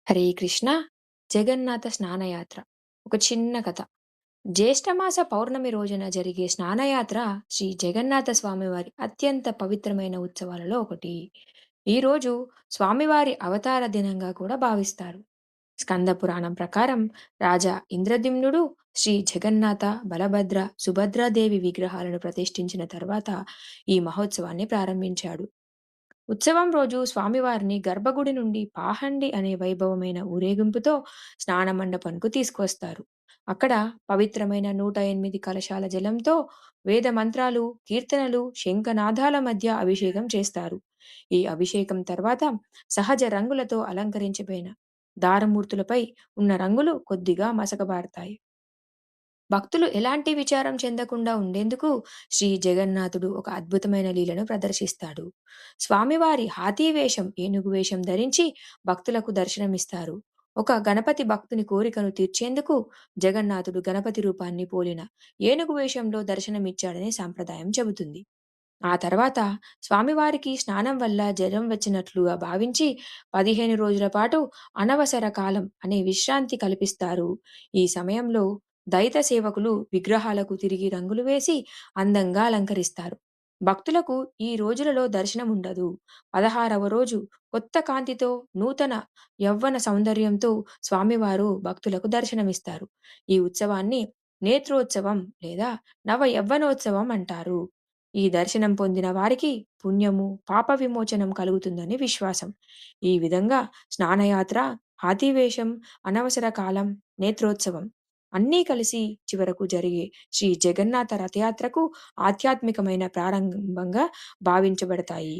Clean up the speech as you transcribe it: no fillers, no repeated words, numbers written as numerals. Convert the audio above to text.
హరే కృష్ణ. జగన్నాథ స్నానయాత్ర. ఒక చిన్న కథ. జ్యేష్ఠమాస పౌర్ణమి రోజున జరిగే స్నానయాత్ర శ్రీ జగన్నాథ స్వామివారి అత్యంత పవిత్రమైన ఉత్సవాలలో ఒకటి. ఈ రోజు స్వామివారి అవతార దినంగా కూడా భావిస్తారు. స్కంద పురాణం ప్రకారం రాజా ఇంద్రద్యుమ్నుడు శ్రీ జగన్నాథ, బలభద్ర, సుభద్రాదేవి విగ్రహాలను ప్రతిష్ఠించిన తర్వాత ఈ మహోత్సవాన్ని ప్రారంభించాడు. ఉత్సవం రోజు స్వామివారిని గర్భగుడి నుండి పాహండి అనే వైభవమైన ఊరేగింపుతో స్నానమండపంకు తీసుకువస్తారు. అక్కడ పవిత్రమైన 108 కలశాల జలంతో వేద మంత్రాలు, కీర్తనలు, శంఖనాదాల మధ్య అభిషేకం చేస్తారు. ఈ అభిషేకం తర్వాత సహజ రంగులతో అలంకరించబడిన దారమూర్తులపై ఉన్న రంగులు కొద్దిగా మసకబారతాయి. భక్తులు ఎలాంటి విచారం చెందకుండా ఉండేందుకు శ్రీ జగన్నాథుడు ఒక అద్భుతమైన లీలను ప్రదర్శిస్తాడు. స్వామివారి హాతీ వేషం, ఏనుగు వేషం ధరించి భక్తులకు దర్శనమిస్తారు. ఒక గణపతి భక్తుని కోరికను తీర్చేందుకు జగన్నాథుడు గణపతి రూపాన్ని పోలిన ఏనుగు వేషంలో దర్శనమిచ్చాడని సాంప్రదాయం చెబుతుంది. ఆ తర్వాత స్వామివారికి స్నానం వల్ల జ్వరం వచ్చినట్లుగా భావించి 15 రోజుల పాటు అనవసర కాలం అనే విశ్రాంతి కల్పిస్తారు. ఈ సమయంలో దైత సేవకులు విగ్రహాలకు తిరిగి రంగులు వేసి అందంగా అలంకరిస్తారు. భక్తులకు ఈ రోజులలో దర్శనం ఉండదు. 16వ రోజు కొత్త కాంతితో, నూతన యవ్వన సౌందర్యంతో స్వామివారు భక్తులకు దర్శనమిస్తారు. ఈ ఉత్సవాన్ని నేత్రోత్సవం లేదా నవ యవ్వనోత్సవం అంటారు. ఈ దర్శనం పొందిన వారికి పుణ్యము, పాప విమోచనం కలుగుతుందని విశ్వాసం. ఈ విధంగా స్నానయాత్ర, హాతీవేషం, అనవసర కాలం, నేత్రోత్సవం అన్నీ కలిసి చివరకు జరిగే శ్రీ జగన్నాథ రథయాత్రకు ఆధ్యాత్మికమైన ప్రారంభంగా భావించబడతాయి.